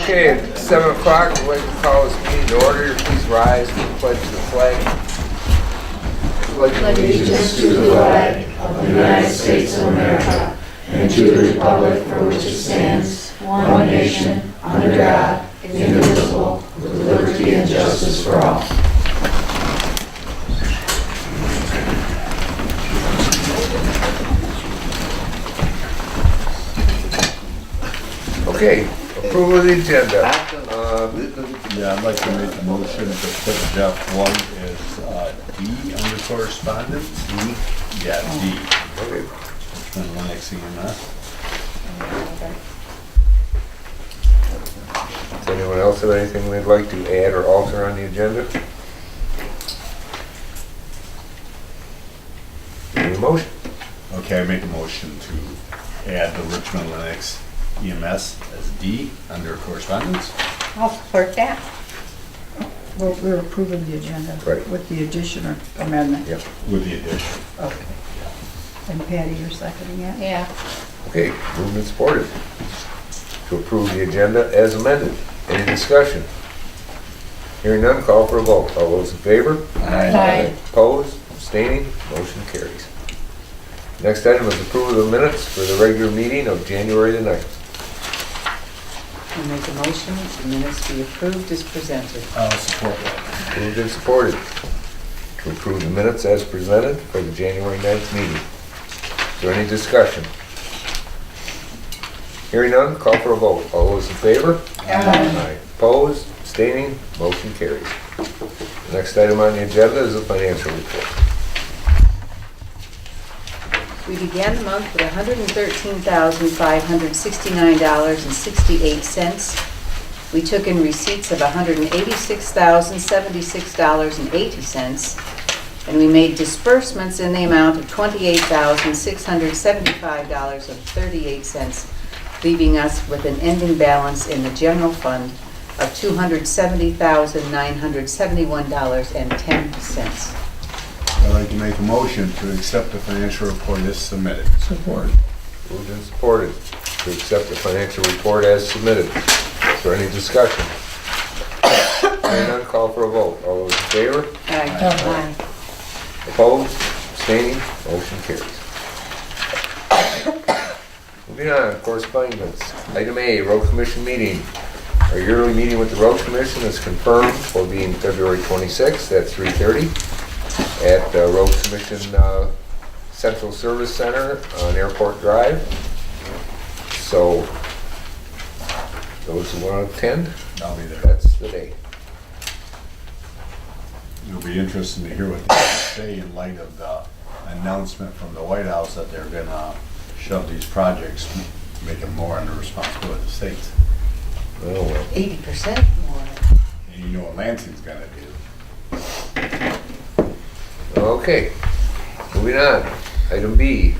Okay, at 7 o'clock, I'd like to call this meeting to order. Please rise for the pledge of the flag. Allegiance to the flag of the United States of America and to the republic for which it stands, one nation, under God, indivisible, with liberty and justice for all. Okay, approval of the agenda. Yeah, I'd like to make a motion to put Jeff White as D under correspondence. D? Yeah, D. Okay. Richmond Lennox EMS. Does anyone else have anything they'd like to add or alter on the agenda? Any motion? Okay, I make a motion to add the Richmond Lennox EMS as D under correspondence. I'll support that. Well, we're approving the agenda Right. with the addition or amendment. Yep. With the addition. Okay. And Patty, you're seconding it? Yeah. Okay, moved and supported to approve the agenda as amended. Any discussion? Hearing none, call for a vote. All those in favor? Aye. Opposed? Abstaining? Motion carries. Next item is approval of the minutes for the regular meeting of January the 9th. I make a motion that the minutes be approved as presented. I'll support that. Moved and supported to approve the minutes as presented for the January 9th meeting. Is there any discussion? Hearing none, call for a vote. All those in favor? Aye. Opposed? Abstaining? Motion carries. The next item on the agenda is the financial report. We began the month with $113,569.68. We took in receipts of $186,076.80, and we made disbursements in the amount of $28,675.38, leaving us with an ending balance in the general fund of $270,971.10. I'd like to make a motion to accept the financial report as submitted. Support. Moved and supported to accept the financial report as submitted. Is there any discussion? Hearing none, call for a vote. All those in favor? Aye. Opposed? Abstaining? Motion carries. Moving on, correspondence. Item A, Road Commission meeting. Our yearly meeting with the Road Commission is confirmed for being February 26th at 3:30 at Road Commission Central Service Center on Airport Drive. So, those who want to attend, I'll be there. that's the day. It'll be interesting to hear what they say in light of the announcement from the White House that they're gonna shove these projects, make them more under responsibility of the states. Oh, well. 80% more. And you know what Lansing's gonna do. Okay, moving on. Item B,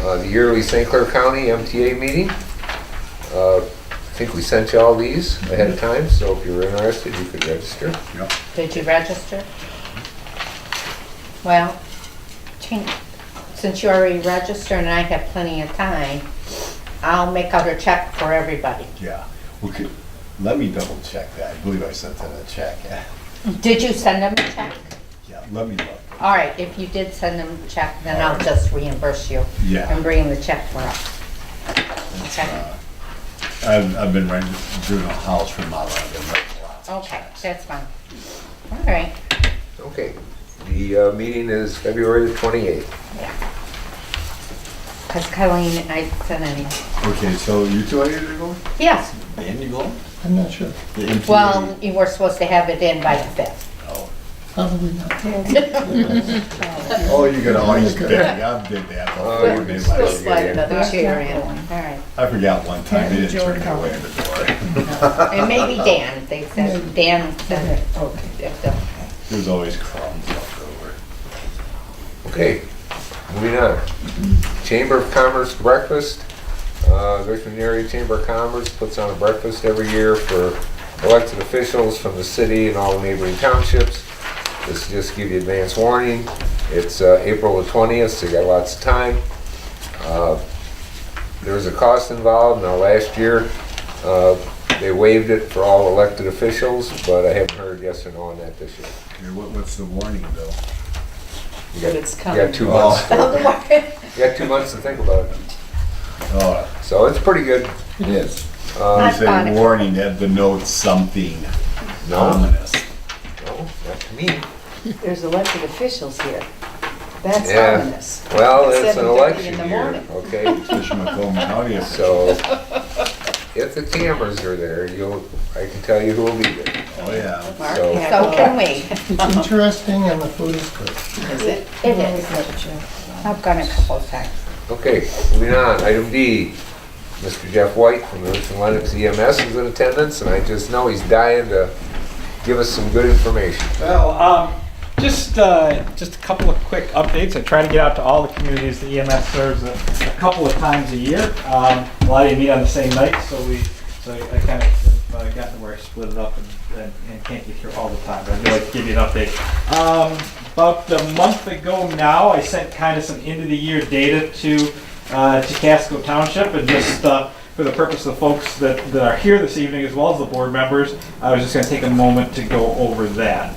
the yearly St. Clair County MTA meeting. I think we sent you all these ahead of time, so if you're interested, you could register. Yep. Did you register? Well, since you already registered and I have plenty of time, I'll make out a check for everybody. Yeah. Okay. Let me double check that. I believe I sent them a check. Yeah. Did you send them a check? Yeah. Let me look. All right, if you did send them a check, then I'll just reimburse you Yeah. and bring the check for us. Okay. I've been renting, doing a house for my life. Okay, that's fine. All right. Okay, the meeting is February the 28th. Yeah. Because Colleen, I sent an email. Okay, so you two are to go? Yes. And you go? I'm not sure. The MTA? Well, you were supposed to have it in by the 5th. Oh. Probably not. Oh, you got all these big. I did that. Oh, you made can my- still Slide another That's chair not in. All going. right. I forgot one time. They didn't turn me George away at the door. And maybe Dan, they said, Dan said it. Okay. If the- There's always crumbs left over. Okay, moving on. Chamber of Commerce breakfast. Richmond Area Chamber of Commerce puts on a breakfast every year for elected officials from the city and all the neighboring townships. This just to give you advance warning. It's April the 20th, so you got lots of time. There's a cost involved. Now last year, They waived it for all elected officials, but I haven't heard yes or no on that this year. Okay, what's the warning though? You But got- it's You coming. got 2 months. You got 2 months to think about it. Oh, So it's pretty good. it is. Um, You Not say gonna- warning, that denotes something No, ominous. no, not to me. There's elected officials here. That's Yeah. ominous. Well, It's it's an 7:30 election in the year, morning. okay? Especially Macomb County officials. So if the cameras are there, I can tell you who will be there. Oh, yeah. Mark So- had So a- can we. It's interesting and the food is good. Is it? It is. I've gone a couple of times. Okay, moving on, item D. Mr. Jeff White from the Richmond Lennox EMS is in attendance, and I just know he's dying to give us some good information. Well, just a couple of quick updates. I try to get out to all the communities the EMS serves a couple of times a year. A lot of you meet on the same night, so I kind of gotten where I split it up and can't get here all the time. But I'd like to give you an update. About a month ago now, I sent kind of some end of the year data to Casco Township, and just for the purpose of the folks that are here this evening, as well as the board members, I was just going to take a moment to go over that.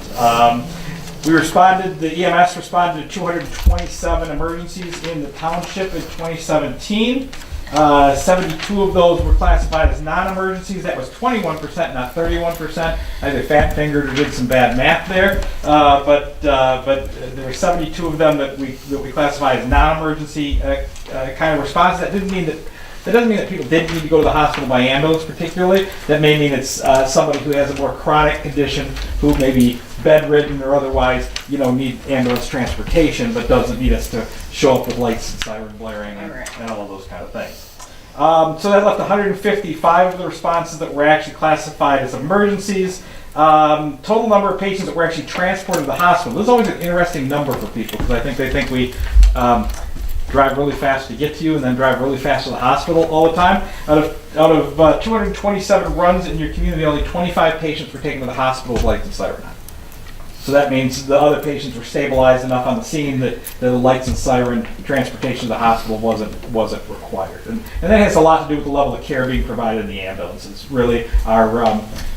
The EMS responded to 227 emergencies in the township in 2017. 72 of those were classified as non-emergencies. That was 21%, not 31%. I either fat-fingered or did some bad math there. But there were 72 of them that we classified as non-emergency kind of response. That doesn't mean that people didn't need to go to the hospital by ambulance particularly. That may mean it's somebody who has a more chronic condition, who may be bedridden or otherwise, need ambulance transportation, but doesn't need us to show up with lights and siren blaring and all of those kind of things. So that left 155 of the responses that were actually classified as emergencies. Total number of patients that were actually transported to the hospital. This is always an interesting number for people, because I think they think we drive really fast to get to you and then drive really fast to the hospital all the time. Out of 227 runs in your community, only 25 patients were taken to the hospital with lights and siren on. So that means the other patients were stabilized enough on the scene that the lights and siren transportation to the hospital wasn't required. And that has a lot to do with the level of care being provided in the ambulances. Really, our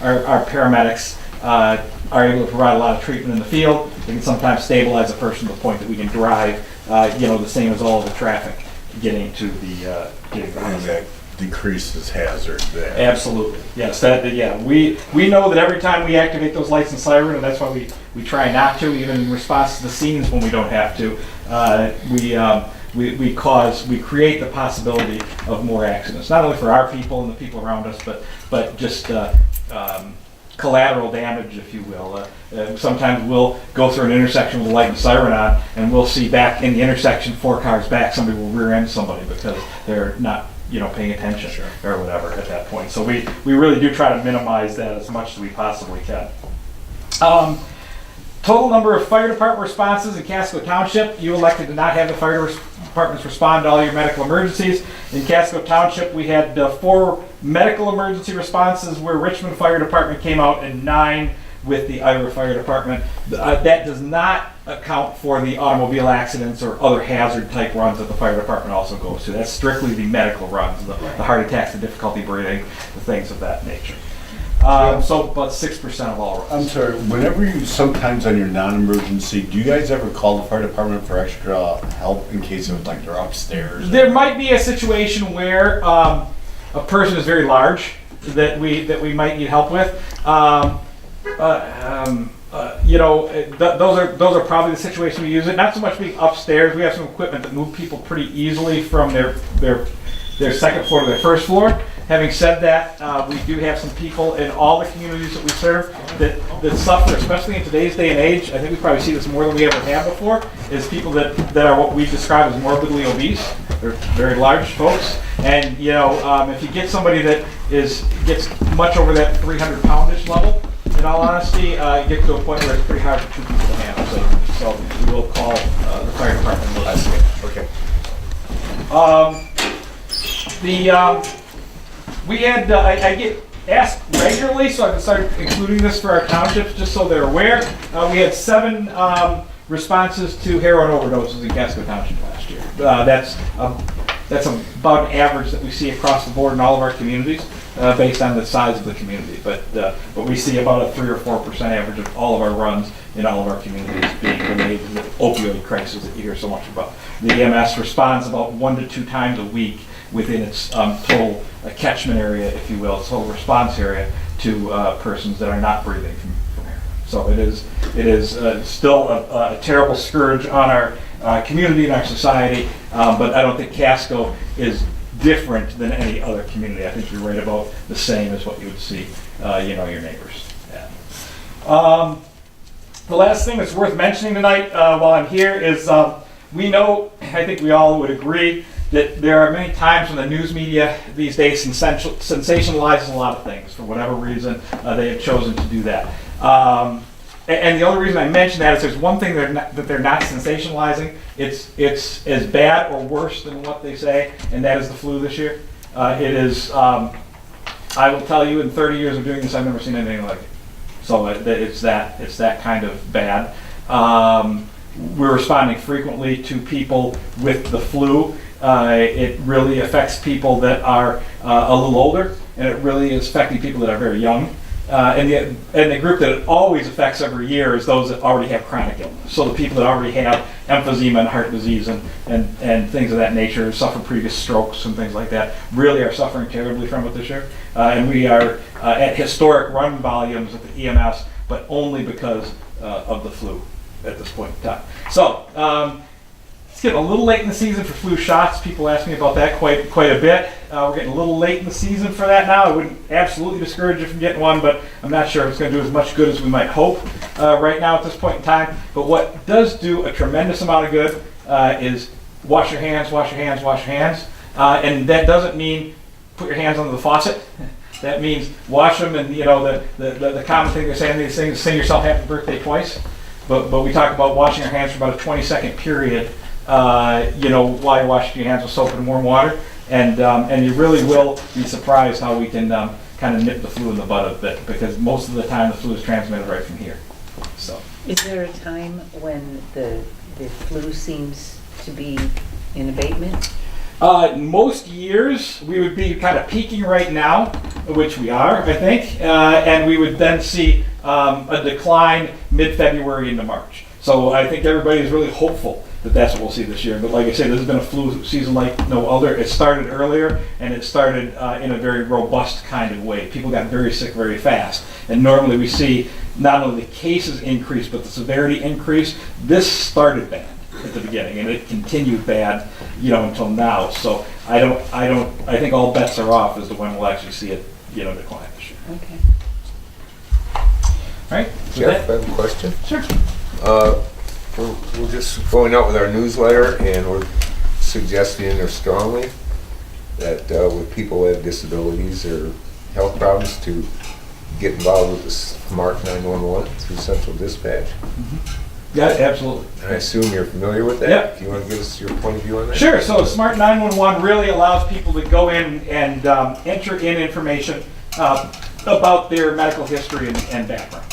paramedics are able to provide a lot of treatment in the field. They can sometimes stabilize a person to the point that we can drive, the same as all of the traffic getting to the hospital. That decreases hazard there. Absolutely, yes. We know that every time we activate those lights and siren, and that's why we try not to, even in response to the scenes when we don't have to. We create the possibility of more accidents, not only for our people and the people around us, but just collateral damage, if you will. Sometimes we'll go through an intersection with a light and siren on, and we'll see back in the intersection 4 cars back, somebody will rear end somebody because they're not paying attention or whatever at that point. So we really do try to minimize that as much as we possibly can. Total number of fire department responses in Casco Township. You elected to not have the fire departments respond to all your medical emergencies. In Casco Township, we had 4 medical emergency responses where Richmond Fire Department came out, and 9 with the Iowa Fire Department. That does not account for the automobile accidents or other hazard type runs that the fire department also goes to. That's strictly the medical runs, the heart attacks, the difficulty breathing, the things of that nature. So about 6% of all runs. I'm sorry, whenever sometimes on your non-emergency, do you guys ever call the fire department for extra help in case of they're upstairs? There might be a situation where a person is very large that we might need help with. Those are probably the situation we use it. Not so much being upstairs. We have some equipment that move people pretty easily from their second floor to their first floor. Having said that, we do have some people in all the communities that we serve that suffer, especially in today's day and age. I think we probably see this more than we ever have before, is people that are what we describe as morbidly obese. They're very large folks. And, if you get somebody that gets much over that 300-poundish level, in all honesty, you get to a point where it's pretty hard for 2 people to handle. So we will call the fire department. Okay. I get asked regularly, so I've started including this for our townships just so they're aware. We had 7 responses to heroin overdoses in Casco Township last year. That's about an average that we see across the board in all of our communities. based on the size of the community. But we see about a 3 or 4% average of all of our runs in all of our communities being related to the opioid crisis that you hear so much about. The EMS responds about 1 to 2 times a week within its total catchment area, if you will, total response area to persons that are not breathing from here. So it is still a terrible scourge on our community and our society, but I don't think Casco is different than any other community. I think you're right about the same as what you would see, your neighbors. Yeah. The last thing that's worth mentioning tonight while I'm here is we know, I think we all would agree, that there are many times when the news media these days sensationalizes a lot of things for whatever reason they have chosen to do that. And the only reason I mention that is there's one thing that they're not sensationalizing. It's as bad or worse than what they say, and that is the flu this year. It is. I will tell you, in 30 years of doing this, I've never seen anything like it. So it's that kind of bad. We're responding frequently to people with the flu. It really affects people that are a little older, and it really is affecting people that are very young. And the group that it always affects every year is those that already have chronic illness. So the people that already have emphysema and heart disease and things of that nature, suffer previous strokes and things like that, really are suffering terribly from it this year. And we are at historic run volumes at the EMS, but only because of the flu at this point in time. So it's getting a little late in the season for flu shots. People ask me about that quite a bit. We're getting a little late in the season for that now. I wouldn't absolutely discourage you from getting one, but I'm not sure it's going to do as much good as we might hope right now at this point in time. But what does do a tremendous amount of good is wash your hands, wash your hands, wash your hands. And that doesn't mean put your hands under the faucet. That means wash them, and the common thing they're saying these things, sing yourself happy birthday twice. But we talk about washing your hands for about a 20-second period. While you're washing your hands with soap and warm water, and you really will be surprised how we can kind of nip the flu in the bud of it, because most of the time the flu is transmitted right from here. So, Is there a time when the flu seems to be in abatement? most years we would be kind of peaking right now, which we are, I think, and we would then see a decline mid-February into March. So I think everybody is really hopeful that that's what we'll see this year. But like I said, this has been a flu season like no other. It started earlier, and it started in a very robust kind of way. People got very sick very fast. And normally we see not only the cases increase, but the severity increase. This started bad at the beginning, and it continued bad, until now. So I think all bets are off as to when we'll actually see it, decline this year. Okay. All right? Jeff, I have a question. Sure. We're just going out with our newsletter, and we're suggesting or strongly that with people that have disabilities or health problems to get involved with the Smart 911 through Central Dispatch. Yeah, absolutely. And I assume you're familiar with that? Yep. Do you want to give us your point of view on that? Sure. So Smart 911 really allows people to go in and enter in information about their medical history and background.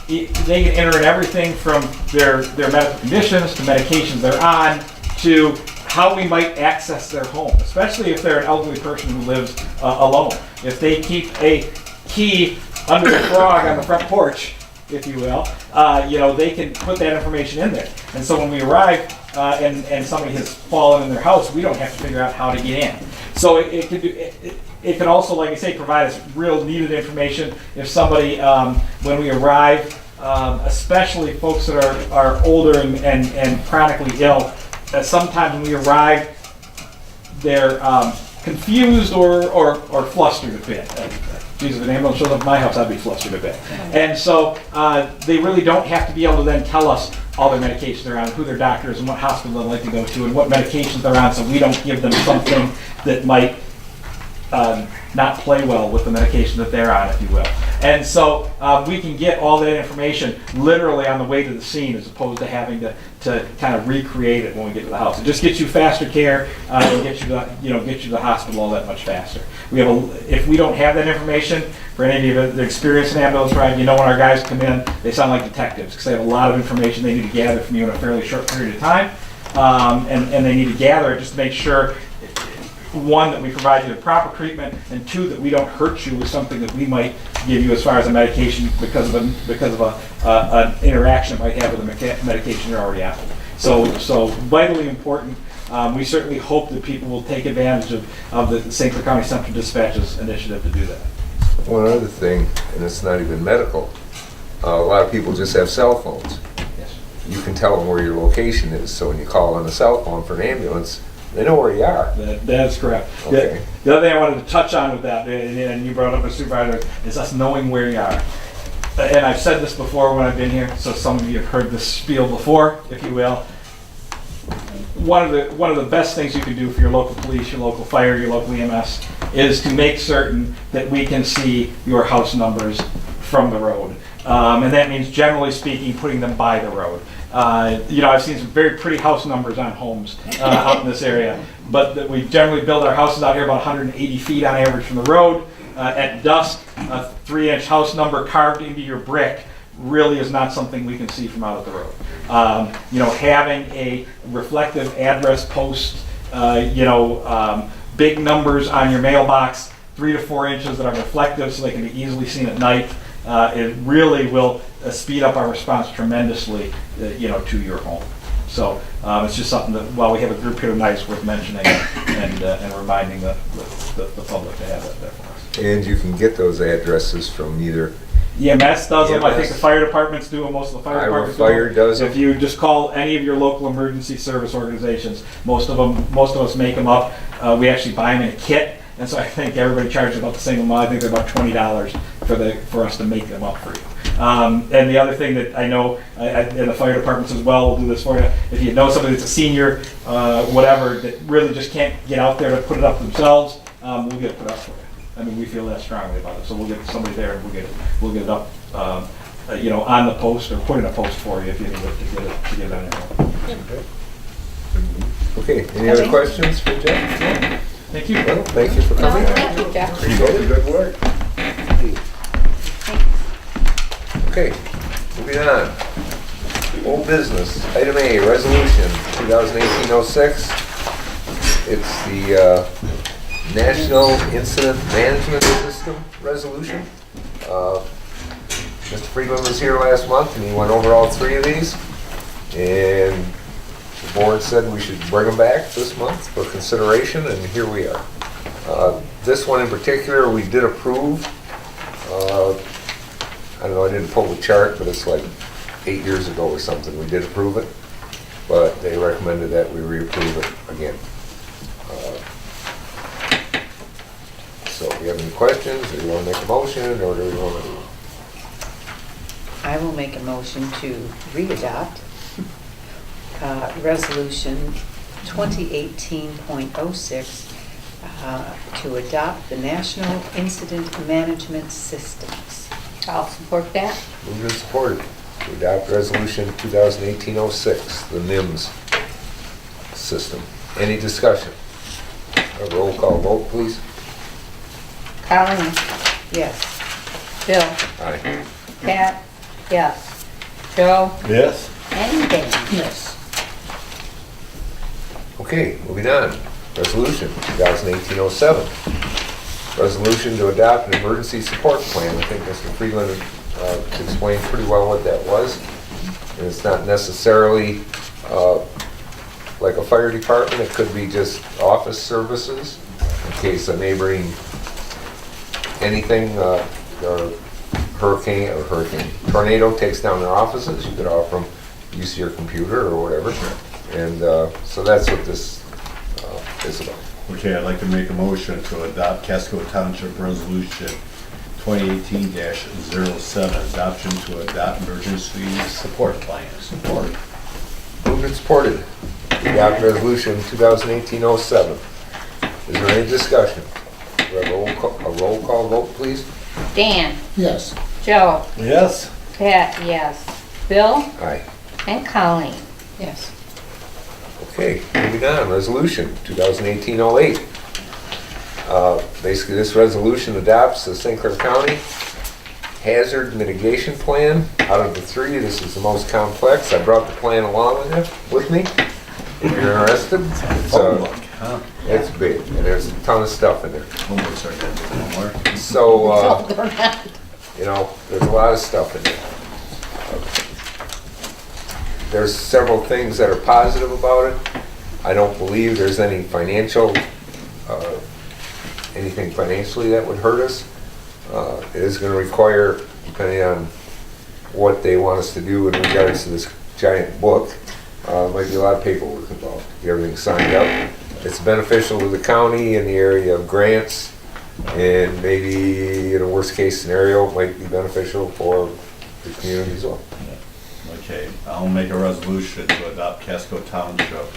They can enter in everything from their medical conditions to medications they're on to how we might access their home, especially if they're an elderly person who lives alone. If they keep a key under the frog on the front porch, if you will, they can put that information in there. And so when we arrive and somebody has fallen in their house, we don't have to figure out how to get in. So it can also, like I say, provide us real needed information if somebody, when we arrive, especially folks that are older and chronically ill, sometimes when we arrive, they're confused or flustered a bit. Geez, if an ambulance shows up at my house, I'd be flustered a bit. And so they really don't have to be able to then tell us all their medications they're on, who their doctor is, and what hospital they'd like to go to, and what medications they're on, so we don't give them something that might not play well with the medication that they're on, if you will. And so we can get all that information literally on the way to the scene, as opposed to having to kind of recreate it when we get to the house. It just gets you faster care and get you to the hospital all that much faster. If we don't have that information, for any of you that experience an ambulance ride, when our guys come in, they sound like detectives because they have a lot of information they need to gather from you in a fairly short period of time, and they need to gather it just to make sure. one, that we provide you the proper treatment, and two, that we don't hurt you with something that we might give you as far as a medication because of an interaction it might have with the medication you're already on. So vitally important. We certainly hope that people will take advantage of the St. Clair County Central Dispatch's initiative to do that. One other thing, and it's not even medical, a lot of people just have cell phones. Yes. You can tell them where your location is, so when you call on a cell phone for an ambulance, they know where you are. That's correct. Okay. The other thing I wanted to touch on with that, and you brought up a supervisor, is us knowing where you are. And I've said this before when I've been here, so some of you have heard this spiel before, if you will. One of the best things you can do for your local police, your local fire, your local EMS is to make certain that we can see your house numbers from the road. And that means, generally speaking, putting them by the road. I've seen some very pretty house numbers on homes out in this area, but we generally build our houses out here about 180 feet on average from the road. At dusk, a 3-inch house number carved into your brick really is not something we can see from out at the road. Having a reflective address post, big numbers on your mailbox, 3 to 4 inches that are reflective so they can be easily seen at night, it really will speed up our response tremendously, to your home. So it's just something that, while we have a group here tonight, it's worth mentioning and reminding the public to have that there for us. And you can get those addresses from either EMS does them. I think EMS. the fire departments do them. Most of the fire Iowa departments Fire do does them. them. If you just call any of your local emergency service organizations, most of us make them up. We actually buy them in a kit, and so I think everybody charges about the same amount. I think they're about $20 for us to make them up for you. And the other thing that I know, and the fire departments as well will do this for you, if you know somebody that's a senior, whatever, that really just can't get out there to put it up themselves, we'll get it put up for you. I mean, we feel that strongly about it, so we'll get somebody there and we'll get it up, on the post, or put in a post for you if you need it to get it on your home. Okay, any other questions for Jeff? Thank you. Well, thank you for coming. No, thank you, Jeff. Appreciate the good work. Okay, moving on. Old business, item A, resolution 2018-06. It's the National Incident Management System resolution. Mr. Friedland was here last month and he went over all 3 of these. And the board said we should bring them back this month for consideration, and here we are. This one in particular, we did approve. I don't know, I didn't pull the chart, but it's like 8 years ago or something, we did approve it. But they recommended that we reapprove it again. So if you have any questions, or you want to make a motion, or do you want to? I will make a motion to re-adopt Resolution 2018.06 to adopt the National Incident Management Systems. I'll support that. Moved and supported to adopt resolution 2018-06, the NIMS system. Any discussion? A roll call vote, please. Colleen, Yes. Bill, Aye. Pat, yes. Joe, Yes. and Dan. Yes. Okay, moving on. Resolution 2018-07. Resolution to adopt an emergency support plan. I think Mr. Friedland explained pretty well what that was. And it's not necessarily like a fire department. It could be just office services in case a neighboring anything, or tornado takes down their offices. You could offer them use of your computer or whatever. And so that's what this is about. Okay, I'd like to make a motion to adopt Casco Township Resolution 2018-07, adoption to adopt emergency support plan. Support. Moved and supported. To adopt resolution 2018-07. Is there any discussion? Do we have a roll call vote, please? Dan, Yes. Joe, Yes. Pat, yes. Bill, Aye. and Colleen. Yes. Okay, moving on, resolution 2018-08. Basically, this resolution adopts the St. Clair County Hazard Mitigation Plan. Out of the 3, this is the most complex. I brought the plan along with me, if you're interested. It's Huh? It's big, and there's a ton of stuff in there. Homework started to do homework. So, No, they're not. you know, there's a lot of stuff in there. There's several things that are positive about it. I don't believe there's any anything financially that would hurt us. It is gonna require, depending on what they want us to do in regards to this giant book, might be a lot of paperwork involved, get everything signed up. It's beneficial to the county in the area of grants, and maybe in a worst case scenario, it might be beneficial for the community as well. Okay, I'll make a resolution to adopt Casco Township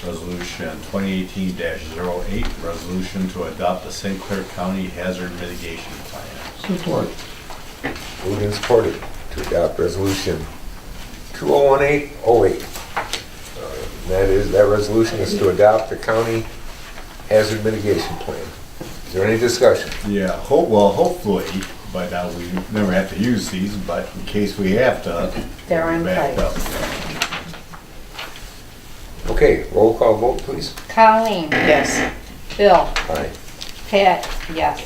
Resolution 2018-08, resolution to adopt the St. Clair County Hazard Mitigation Plan. Support. Moved and supported to adopt resolution 2018-08. That resolution is to adopt the county hazard mitigation plan. Is there any discussion? Yeah, hopefully, by now we never have to use these, but in case we have to. They're in backed place. up. Okay, roll call vote, please. Colleen. Yes. Bill. Aye. Pat, yes.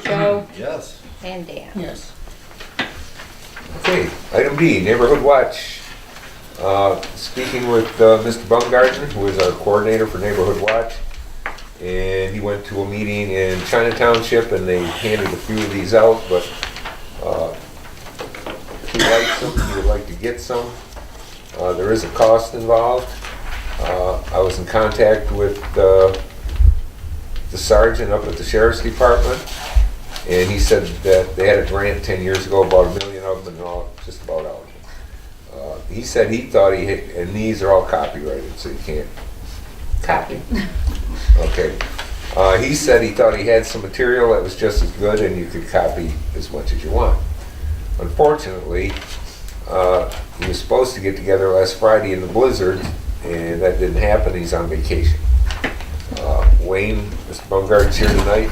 Joe Yes. and Dan. Yes. Okay, item D, Neighborhood Watch. Speaking with Mr. Baumgarten, who is our coordinator for Neighborhood Watch, and he went to a meeting in China Township, and they handed a few of these out, but he likes them, he would like to get some. There is a cost involved. I was in contact with the sergeant up at the sheriff's department, and he said that they had a grant 10 years ago, about 1 million of them, and all just about out. He said he thought and these are all copyrighted, so you can't Copy. Okay. He said he thought he had some material that was just as good and you could copy as much as you want. Unfortunately, he was supposed to get together last Friday in the blizzard, and that didn't happen. He's on vacation. Wayne, Mr. Baumgart's here tonight,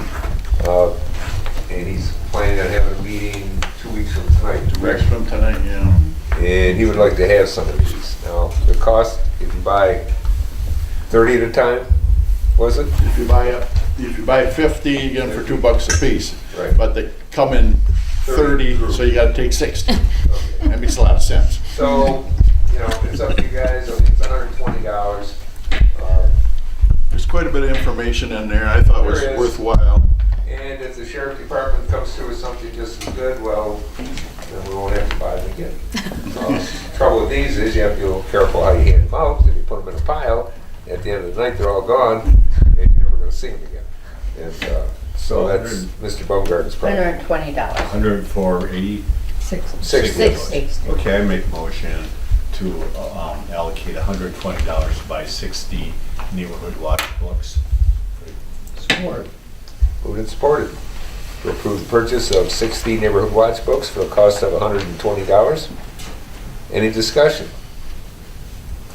and he's planning on having a meeting 2 weeks from tonight. 2 weeks from tonight, yeah. And he would like to have some of these. Now, the cost, if you buy 30 at a time, was it? If you buy 50, you get them for $2 a piece. Right. But they come in 30, so you gotta take 60. That makes a lot of sense. So, you know, it's up to you guys. I mean, it's $120. There's quite a bit of information in there. I thought it was There is. worthwhile. And if the sheriff department comes through with something just as good, well, then we won't have to buy them again. Trouble with these is you have to be a little careful how you hand them out, 'cause if you put them in a pile, at the end of the night, they're all gone, and you're never gonna see them again. And, so that's Mr. Baumgart's problem. $120. 104.80. 60. Okay, I make a motion to allocate $120 to buy 60 neighborhood watch books. Support. Moved and supported to approve the purchase of 60 neighborhood watch books for a cost of $120. Any discussion?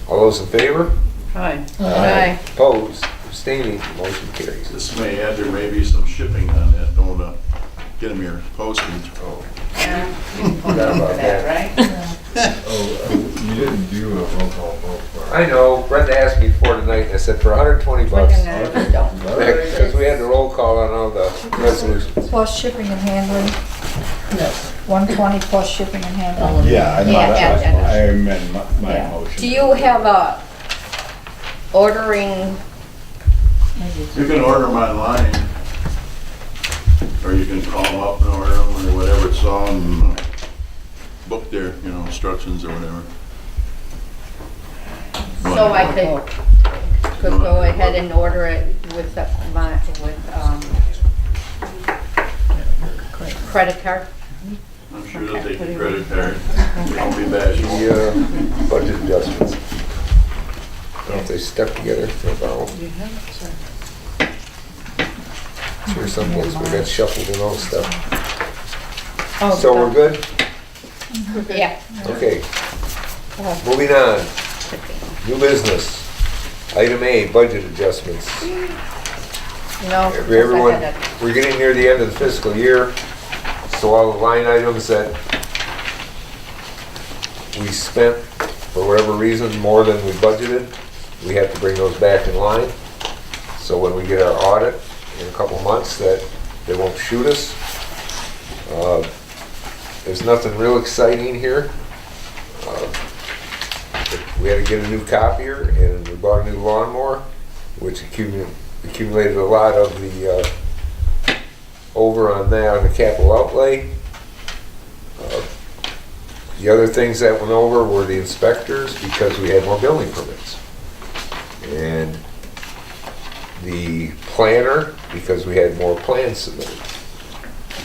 All those in favor? Aye. Aye. Opposed? Abstaining? Motion carries. This may add, there may be some shipping on that. Don't get them your postage. Yeah. Forgot about that. Right? Oh, you didn't do a roll call vote for I know, Brenda asked me for tonight, and I said for $120 bucks. Don't. Because we had the roll call on all the resolutions. Plus shipping and handling, Yes. 120 plus shipping and handling. Yeah, I know, Yeah, that's I amend my Yeah. motion. Do you have a ordering, You can order them online, or you can call them up and order them, or whatever. It's on book their, instructions or whatever. so I could go ahead and order it with credit card? I'm sure they'll take your credit card. Don't be bashful. The budget adjustments. I don't know if they stuck together for a while. Sure, some things we got shuffled and all stuff. Oh, So we're good? Yeah. Okay. Moving on. New business. Item A, budget adjustments. No. Everyone, we're getting near the end of the fiscal year, so all the line items that we spent, for whatever reason, more than we budgeted, we have to bring those back in line. so when we get our audit in a couple months, that they won't shoot us. There's nothing real exciting here. We had to get a new copier, and we bought a new lawnmower, which accumulated a lot of the over on that on the capital outlay. The other things that went over were the inspectors, because we had more building permits. And the planner, because we had more plans submitted.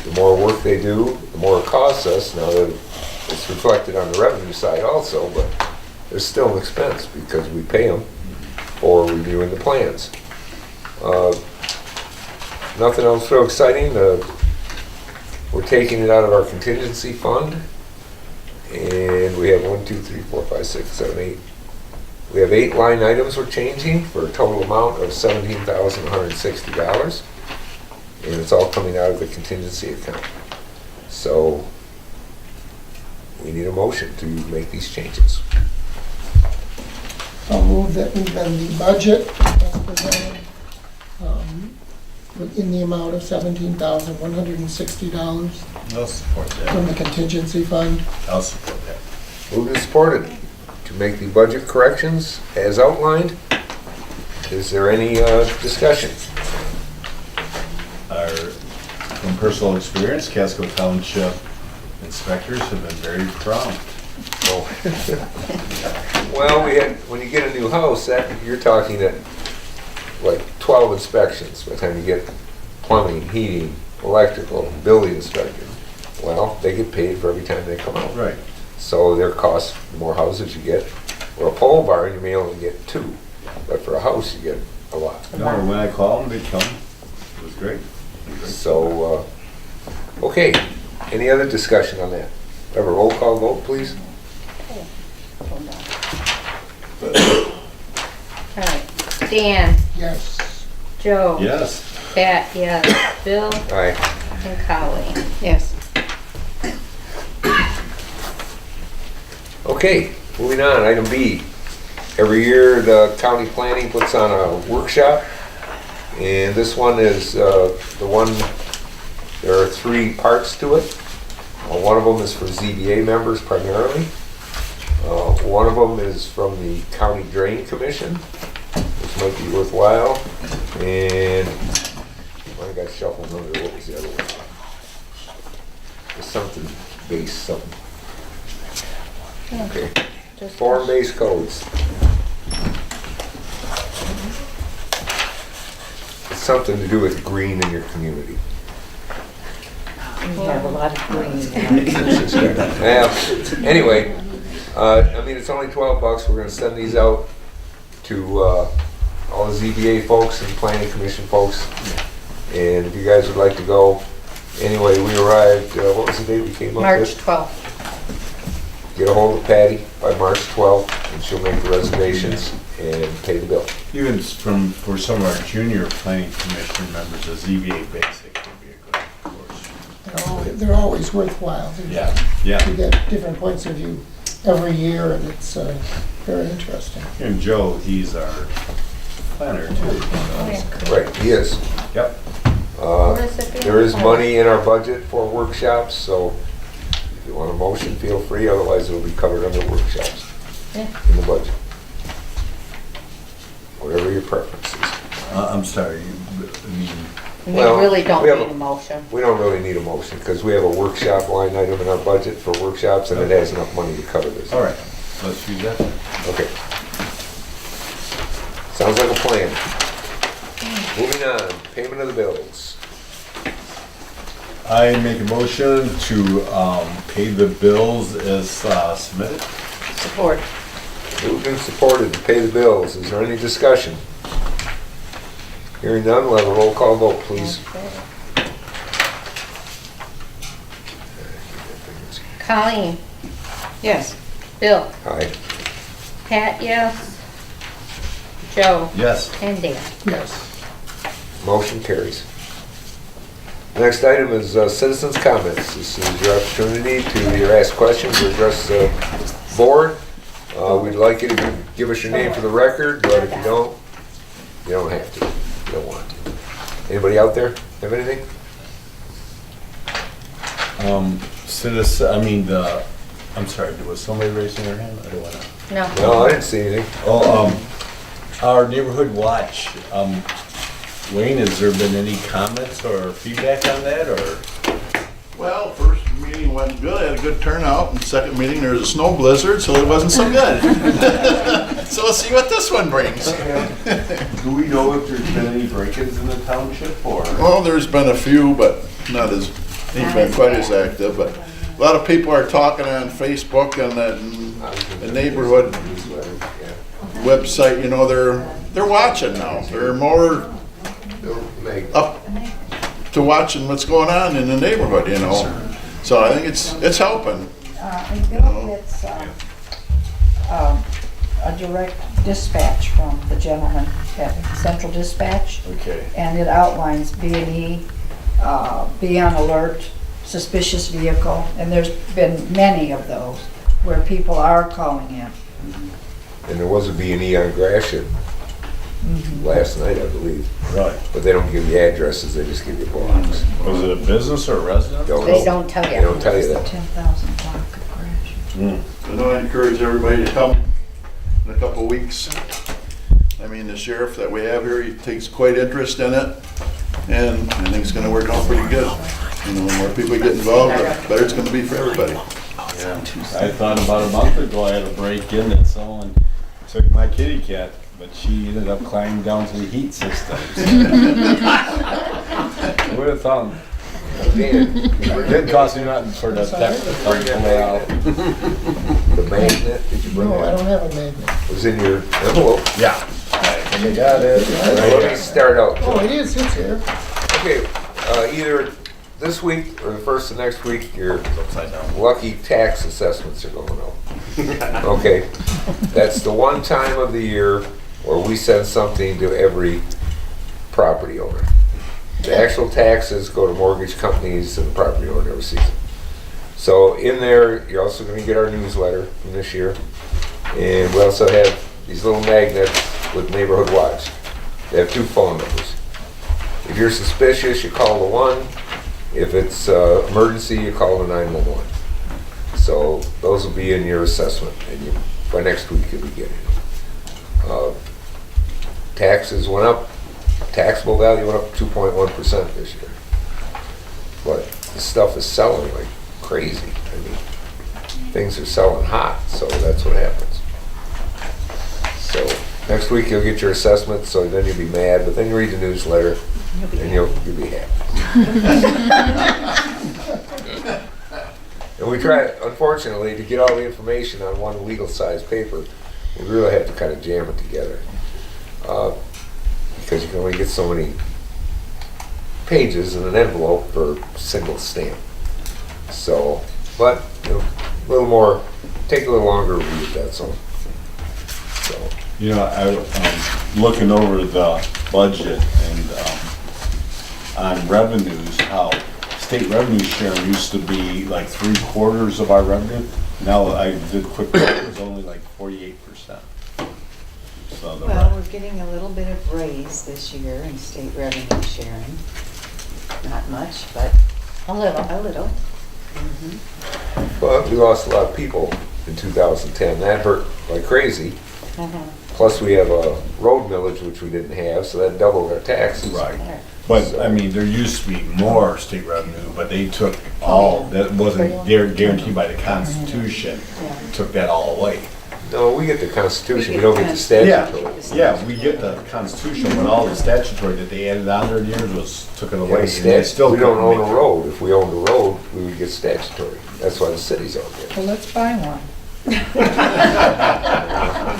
The more work they do, the more it costs us. Now that it's reflected on the revenue side also, but there's still an expense because we pay them for reviewing the plans. Nothing else so exciting. We're taking it out of our contingency fund, and we have 1, 2, 3, 4, 5, 6, 7, 8. We have 8 line items we're changing for a total amount of $17,160, and it's all coming out of the contingency account. So we need a motion to make these changes. I'll move that we amend the budget as presented, in the amount of $17,160 I'll support from that. the contingency fund. I'll support that. Moved and supported to make the budget corrections as outlined. Is there any discussion? From personal experience, Casco Township inspectors have been very prompt. Oh. Well, when you get a new house, you're talking at like 12 inspections by the time you get plumbing, heating, electrical, building inspector. Well, they get paid for every time they come out. Right. So their cost, the more houses you get. For a pole barn, you may only get 2, but for a house, you get a lot. No, when I call them, they come. It was great. So, okay, any other discussion on that? Have a roll call vote, please. All right. Dan, Yes. Joe. Yes. Pat, yes. Bill Aye. and Colleen. Yes. Okay, moving on, item B. Every year, the county planning puts on a workshop, and this one is the one, there are 3 parts to it. One of them is for ZBA members primarily. One of them is from the County Drain Commission, which might be worthwhile, and I got shuffled under, what was the other one? It's something base, something. Okay, form-based codes. It's something to do with green in your community. We have a lot of green. Yeah, anyway, I mean, it's only $12. We're gonna send these out to all the ZBA folks and planning commission folks. And if you guys would like to go, anyway, we arrived, what was the date we came up March with? 12th. Get a hold of Patty by March 12th, and she'll make the reservations and pay the bill. Even for some of our junior planning commission members, a ZBA basic would be a good course. They're always worthwhile. Yeah, yeah. You get different points of view every year, and it's very interesting. And Joe, he's our planner too. Right, he is. Yep. There is money in our budget for workshops, so if you want a motion, feel free, otherwise it'll be covered under workshops Yeah. in the budget. Whatever your preference is. I'm sorry, I mean, We Well, really don't we have need a- a motion. We don't really need a motion, because we have a workshop line item in our budget for workshops, and it has enough money to cover this. all right, let's use that then. Okay. Sounds like a plan. Moving on, payment of the bills. I make a motion to pay the bills as submitted. Support. Moved and supported to pay the bills. Is there any discussion? Hearing none, we'll have a roll call vote, please. Colleen, Yes. Bill, Aye. Pat, yes. Joe Yes. and Dan. Yes. Motion carries. Next item is citizens' comments. This is your opportunity to either ask questions or address the board. We'd like you to give us your name for the record, but if you don't have to. You don't want to. Anybody out there have anything? I'm sorry, was somebody raising their hand? I don't wanna. No. No, I didn't see anything. Our neighborhood watch, Wayne, has there been any comments or feedback on that, or? Well, first meeting went good, had a good turnout, and second meeting, there was a snow blizzard, so it wasn't so good. So we'll see what this one brings. Do we know if there's been any break-ins in the township, or? Well, there's been a few, but ain't been quite as active, but a lot of people are talking on Facebook and the neighborhood website, you know, they're watching now. They're more up to watching what's going on in the neighborhood, you know. So I think it's helping. And Bill gets a direct dispatch from the gentleman at Central Dispatch, Okay. and it outlines B&E, be on alert, suspicious vehicle, and there's been many of those where people are calling in. And there was a B&E on Gratiot last night, I believe. Right. But they don't give you addresses, they just give you blocks. Was it a business or a resident? Don't They know. don't tell They you. don't tell you that. 10,000 block of Gratiot. So I encourage everybody to come in a couple of weeks. I mean, the sheriff that we have here, he takes quite interest in it, and I think it's gonna work out pretty good. You know, the more people get involved, the better it's gonna be for everybody. Yeah. I thought about a month ago I had a break-in that someone took my kitty cat, but she ended up climbing down to the heat systems. Who would have thought? Dan, It didn't cost me nothing for the tech to come pull it out. the magnet, did you bring No, I that? don't have a magnet. It was in your envelope. Yeah. I got it. Let me start out. Oh, it is, it's here. Okay, either this week or the first of next week, your Upside down. lucky tax assessments are going out. Okay, that's the one time of the year where we send something to every property owner. The actual taxes go to mortgage companies and the property owner never sees them. So in there, you're also gonna get our newsletter from this year. And we also have these little magnets with Neighborhood Watch. They have 2 phone numbers. If you're suspicious, you call the 1. If it's emergency, you call the 911. So those will be in your assessment, and by next week you'll be getting them. Taxes went up, taxable value went up 2.1% this year. But this stuff is selling like crazy. I mean, things are selling hot, so that's what happens. So next week you'll get your assessment, so then you'll be mad, but then you read the newsletter and you'll be happy. And we try, unfortunately, to get all the information on one legal-sized paper, we really have to kind of jam it together. Because you can only get so many pages in an envelope per single stamp. So, but, you know, a little more, take a little longer to read, that's all. So, You know, looking over the budget and on revenues, how state revenue share used to be like 3/4 of our revenue. Now I did quick math, it was only like 48%. So the Well, we're getting a little bit of raise this year in state revenue sharing. Not much, but A little. a little. but we lost a lot of people in 2010. That hurt like crazy. Plus, we have a road millage, which we didn't have, so that doubled our taxes. Right. But, I mean, there used to be more state revenue, but they took all, that wasn't guaranteed by the Constitution, took that all away. No, we get the Constitution, we We don't get get the the statutory. Yeah, we get the Constitution, but all the statutory that they added on there in years was took it Yeah, away. the and they still we don't couldn't own make a it. road. If we owned a road, we would get statutory. That's why the cities all get it. Well, let's buy one.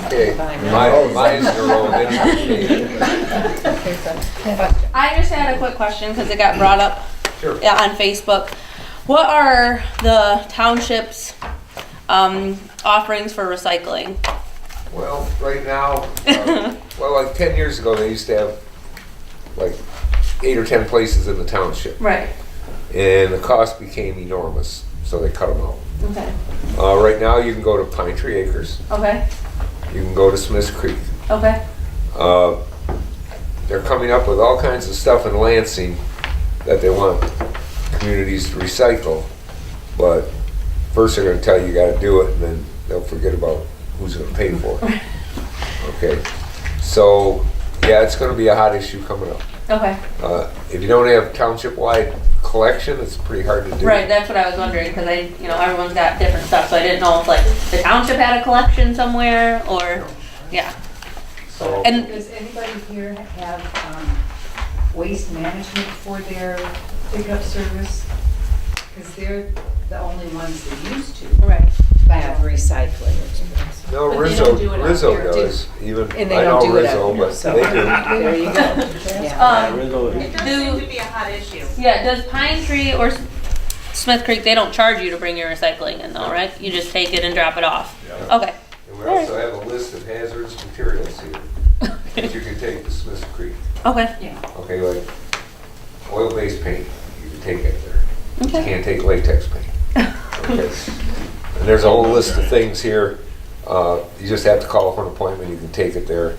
Okay, mine's the road, then you can pay it. I just had a quick question because it got brought up Sure. on Facebook. What are the township's offerings for recycling? Well, right now, well, like 10 years ago, they used to have like 8 or 10 places in the township. Right. And the cost became enormous, so they cut them out. Okay. Right now, you can go to Pine Tree Acres. Okay. You can go to Smith's Creek. Okay. they're coming up with all kinds of stuff in Lansing that they want communities to recycle. But first they're gonna tell you you gotta do it, and then they'll forget about who's gonna pay for it. Okay, so, yeah, it's gonna be a hot issue coming up. Okay. If you don't have township-wide collection, it's pretty hard to do. Right, that's what I was wondering, because everyone's got different stuff, so I didn't know if like the township had a collection somewhere, or, yeah. So, And, Does anybody here have waste management for their pickup service? Because they're the only ones that used to right. have recycling. no, But they don't Rizzo, do it out Rizzo here, does, even, And they I know don't do it Rizzo, out here, but so. they do. There you go. Yeah. It does seem to be a hot issue. Yeah, does Pine Tree or Smith Creek, they don't charge you to bring your recycling in though, right? You just take it and drop it off? Yeah. Okay. And we also have a list of hazardous materials here that you can take to Smith Creek. Okay. Okay, like oil-based paint, you can take it there. You Okay. can't take latex paint. Okay. And there's a whole list of things here. You just have to call for an appointment, you can take it there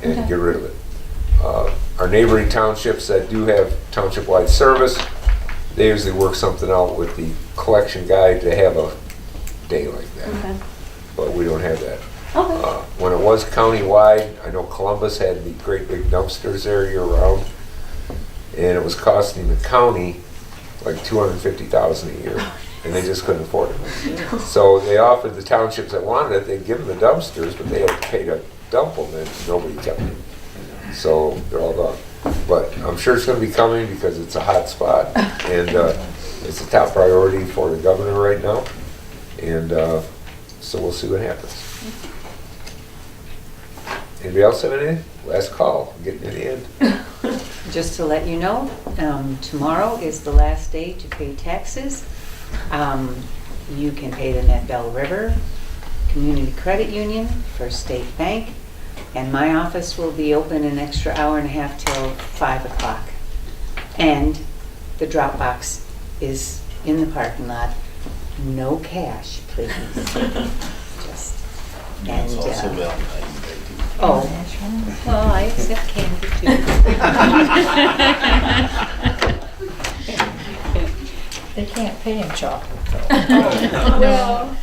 and Okay. get rid of it. Our neighboring townships that do have township-wide service, they usually work something out with the collection guy to have a day like that. Okay. But we don't have that. Okay. When it was county-wide, I know Columbus had the great big dumpsters there year-round, and it was costing the county like $250,000 a year, and they just couldn't afford it. So they offered the townships that wanted it, they'd give them the dumpsters, but they had to pay to dump them, and nobody kept them. So they're all gone. But I'm sure it's gonna be coming because it's a hot spot, and it's a top priority for the governor right now, and so we'll see what happens. Anybody else have anything? Last call, getting to the end. Just to let you know, tomorrow is the last day to pay taxes. You can pay them at Bell River, Community Credit Union, First State Bank, and my office will be open an extra hour and a half till 5 o'clock. And the drop box is in the parking lot. No cash, please. Just, and, It's also Valentine's Day too. oh, well, I accept candy too. They can't pay in chocolate though. Well,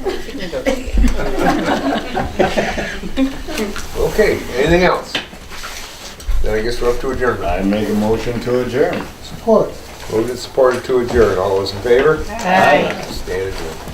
Okay, anything else? Then I guess we're up to adjournment. I make a motion to adjourn. Moved and supported to adjourn. All those in favor? Aye. Stand adjourned.